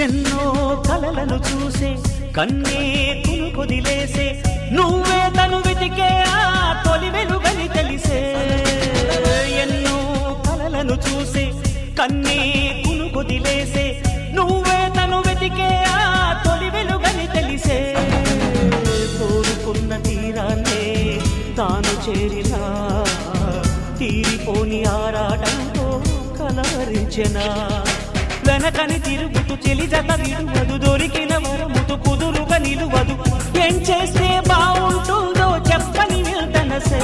ఎన్నో కలలను చూసే కన్నే కొదిలేసే నువ్వే తను వెతికే ఆ తొలి వెలుగని తెలిసే ఎన్నో కలలను చూసే కన్నే కొదిలేసే నువ్వే తను వెతికే ఆ తొలి వెలుగని తెలిసే కోరుకున్న తీరాన్నే తాను చేరినా తీరిపోని ఆరాటంతో కలవరించెనా వెనకని తిరుగుతూ చెలి జత విడువదు దొరికిన వరముతు కుదురుగా నిలువదు ఏం చేస్తే బాగుంటుందో చెప్పని నిల్తనసే